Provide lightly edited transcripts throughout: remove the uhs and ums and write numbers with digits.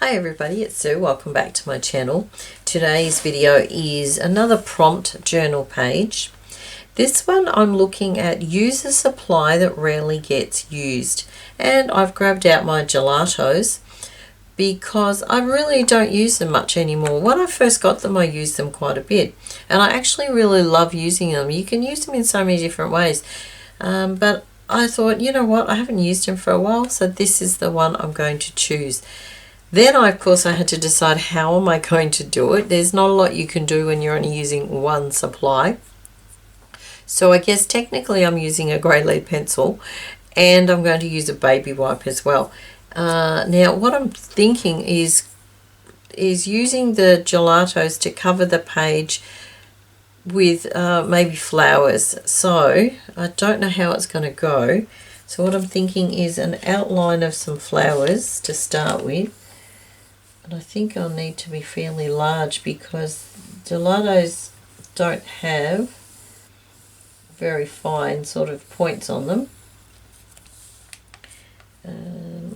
Hi everybody, it's Sue. Welcome back to my channel. Today's video is another prompt journal page. This one I'm looking at user supply that rarely gets used, and I've grabbed out my gelatos because I really don't use them much anymore. When I first got them I used them quite a bit, and I actually really love using them. You can use them in so many different ways, but I thought, you know what, I haven't used them for a while, so this is the one I'm going to choose. Then, of course, I had to decide how am I going to do it. There's not a lot you can do when you're only using one supply. So I guess technically I'm using a grey lead pencil, and I'm going to use a baby wipe as well. Now, what I'm thinking is using the gelatos to cover the page with maybe flowers. So I don't know how it's going to go. So what I'm thinking is an outline of some flowers to start with. And I think I'll need to be fairly large because gelatos don't have very fine sort of points on them.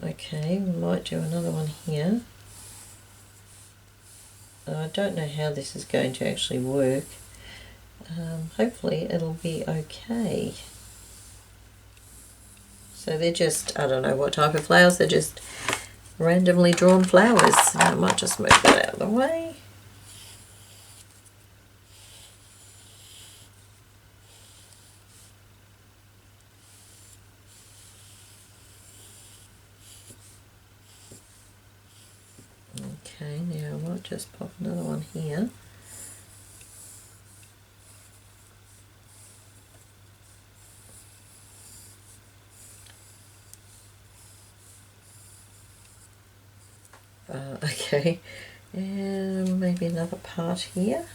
Okay, we might do another one here. I don't know how this is going to actually work. Hopefully it'll be okay. So they're just, I don't know what type of flowers, they're just randomly drawn flowers. I might just move that out of the way. Okay, now I might just pop another one here. Okay, and maybe another part here.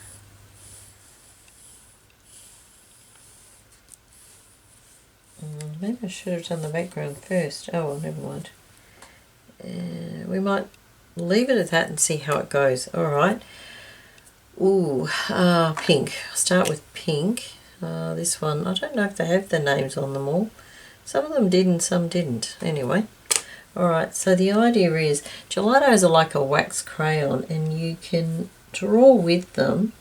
Maybe I should have done the background first. Oh well, never mind. We might leave it at that and see how it goes. Alright. Ooh, pink. I'll start with pink. This one, I don't know if they have the names on them all. Some of them did and some didn't. Anyway. Alright, so the idea is gelatos are like a wax crayon, and you can draw with them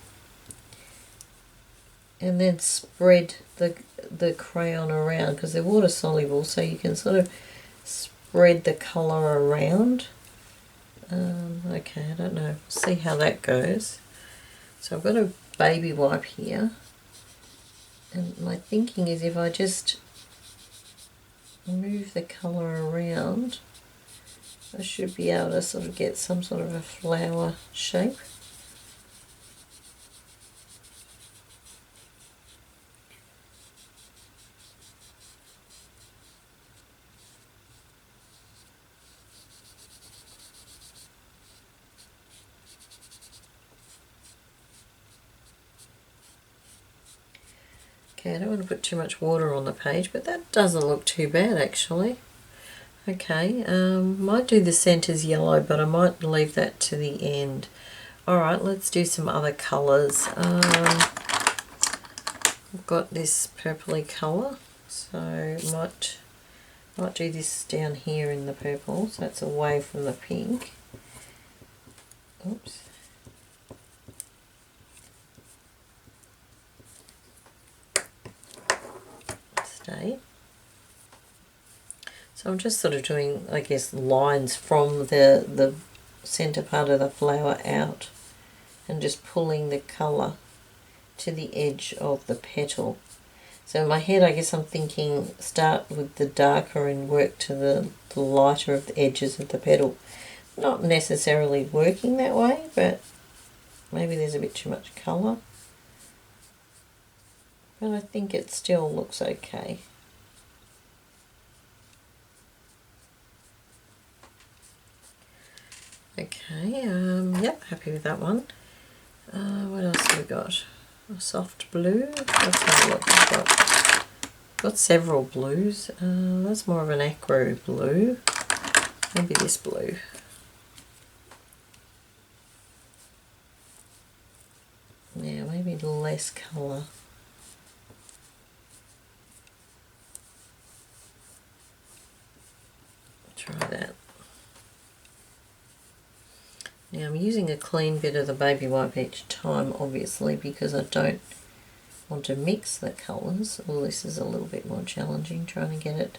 and then spread the crayon around because they're water soluble, so you can sort of spread the colour around. Okay, I don't know. We'll see how that goes. So I've got a baby wipe here, and my thinking is if I just move the colour around, I should be able to sort of get some sort of a flower shape. Okay, I don't want to put too much water on the page, but that doesn't look too bad actually. Okay, might do the centres yellow, but I might leave that to the end. Alright, let's do some other colours. I've got this purpley colour, so might do this down here in the purple, so it's away from the pink. Oops. Stay. So I'm just sort of doing, I guess, lines from the centre part of the flower out and just pulling the colour to the edge of the petal. So in my head, I guess I'm thinking start with the darker and work to the lighter of the edges of the petal. Not necessarily working that way, but maybe there's a bit too much colour. But I think it still looks okay. Okay, yep, happy with that one. What else have we got? A soft blue. Let's have a look. We've got several blues. That's more of an acro blue. Maybe this blue. Yeah, maybe less colour. Try that. Now I'm using a clean bit of the baby wipe each time, obviously, because I don't want to mix the colours. Well, this is a little bit more challenging, trying to get it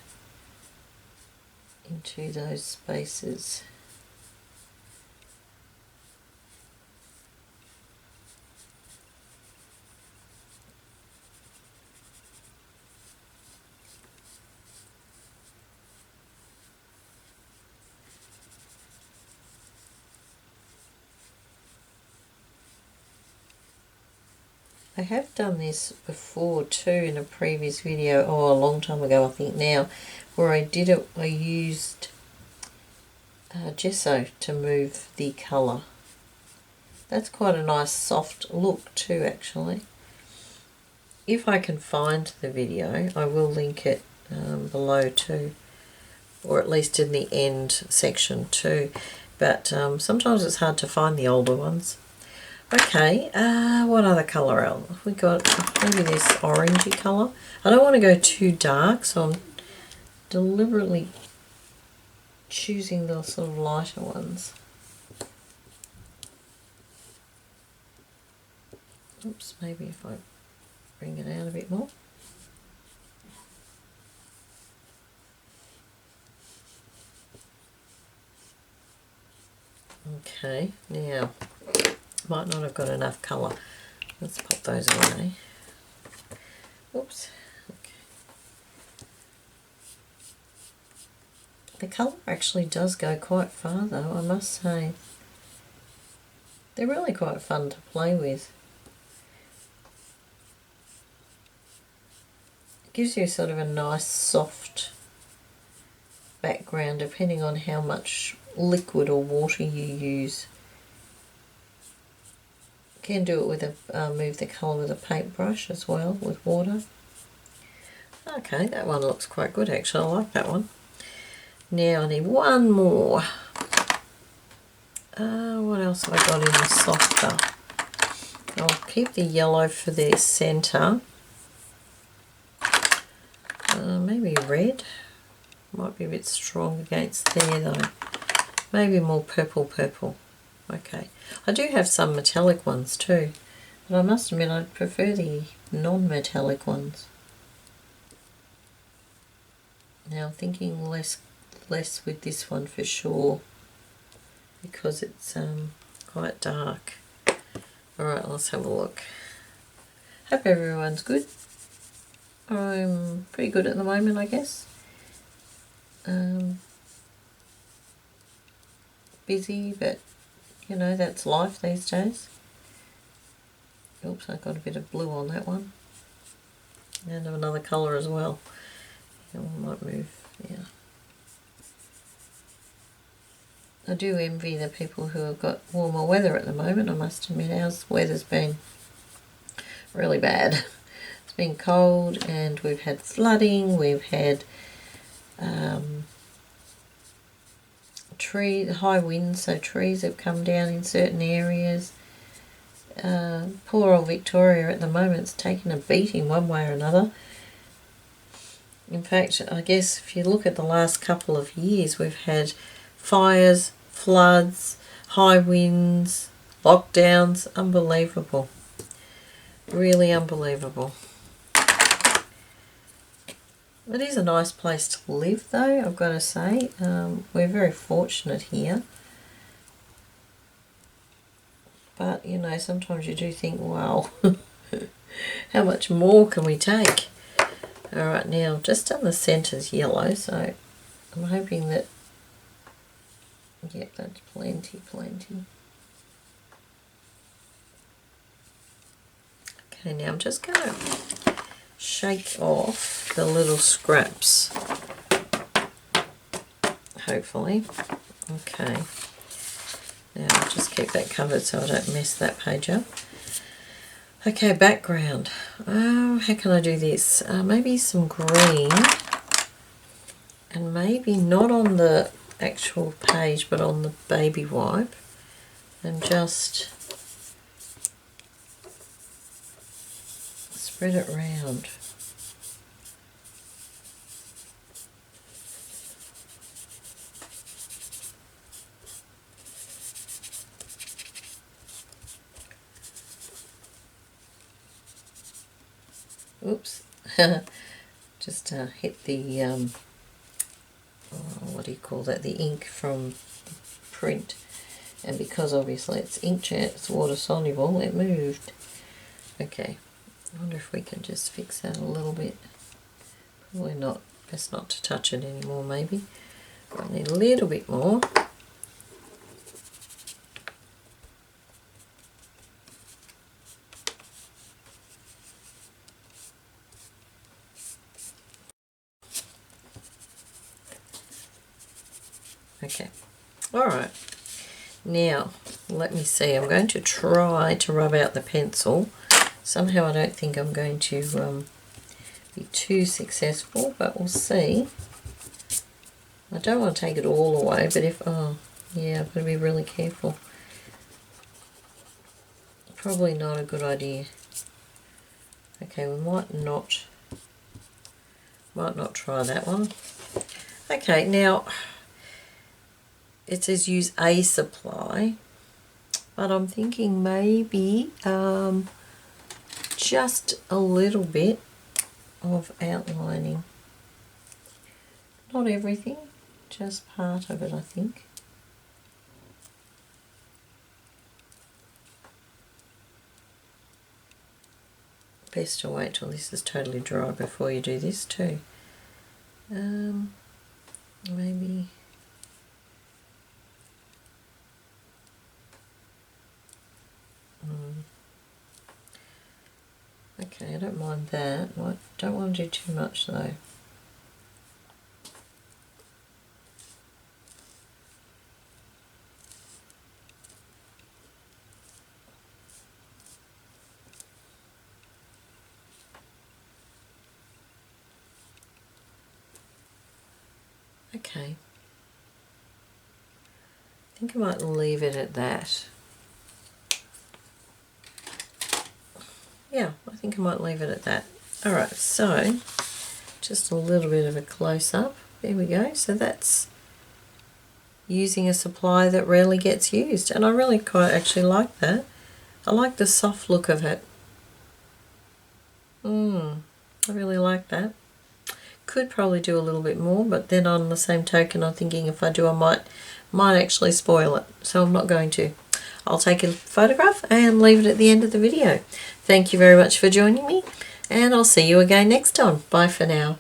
into those spaces. I have done this before too in a previous video, a long time ago I think now, where I used gesso to move the colour. That's quite a nice soft look too, actually. If I can find the video, I will link it below too, or at least in the end section too, but sometimes it's hard to find the older ones. Okay, what other colour else? We got maybe this orangey colour. I don't want to go too dark, so I'm deliberately choosing the sort of lighter ones. Oops, maybe if I bring it out a bit more. Okay, now might not have got enough colour. Let's pop those away. Oops. Okay. The colour actually does go quite far though, I must say. They're really quite fun to play with. It gives you sort of a nice soft background depending on how much liquid or water you use. Can do it with a move the colour with a paintbrush as well, with water. Okay, that one looks quite good actually, I like that one. Now I need one more. What else have I got in the softer? I'll keep the yellow for the centre. Maybe red. Might be a bit strong against there though. Maybe more purple. Okay. I do have some metallic ones too, but I must admit I'd prefer the non-metallic ones. Now I'm thinking less with this one for sure, because it's quite dark. Alright, let's have a look. Hope everyone's good. I'm pretty good at the moment, I guess. Busy, but you know, that's life these days. Oops, I got a bit of blue on that one. And another colour as well. Yeah, we might move, yeah. I do envy the people who have got warmer weather at the moment. I must admit, our weather's been really bad. It's been cold and we've had flooding, we've had high winds, so trees have come down in certain areas. Poor old Victoria at the moment's taken a beating one way or another. In fact, I guess if you look at the last couple of years, we've had fires, floods, high winds, lockdowns. Unbelievable. Really unbelievable. It is a nice place to live though, I've got to say. We're very fortunate here. But, you know, sometimes you do think, wow, how much more can we take? Alright, now I've just done the centres yellow, so I'm hoping that, yep, that's plenty. Okay, now I'm just going to shake off the little scraps, hopefully. Okay, now I'll just keep that covered so I don't mess that page up. Okay, background. Oh, how can I do this? Maybe some green, and maybe not on the actual page but on the baby wipe, and just spread it round. oops, just hit the, what do you call that, the ink from the print. And because obviously it's inkjet, it's water soluble, it moved. Okay, I wonder if we can just fix that a little bit. Probably not, best not to touch it anymore maybe. I need a little bit more. Okay, alright, now let me see, I'm going to try to rub out the pencil. Somehow I don't think I'm going to be too successful, but we'll see. I don't want to take it all away, but if, oh yeah, I've got to be really careful. Probably not a good idea. Okay, we might not try that one. Okay, now it says use a supply, but I'm thinking maybe just a little bit of outlining. Not everything, just part of it, I think. Best to wait till this is totally dry before you do this too. Maybe. Okay, I don't mind that. I don't want to do too much though. Okay. I think I might leave it at that. Yeah, I think I might leave it at that. Alright, so just a little bit of a close-up. There we go. So that's using a supply that rarely gets used. And I really quite actually like that. I like the soft look of it. I really like that. Could probably do a little bit more, but then on the same token I'm thinking if I do I might actually spoil it, so I'm not going to. I'll take a photograph and leave it at the end of the video. Thank you very much for joining me, and I'll see you again next time. Bye for now.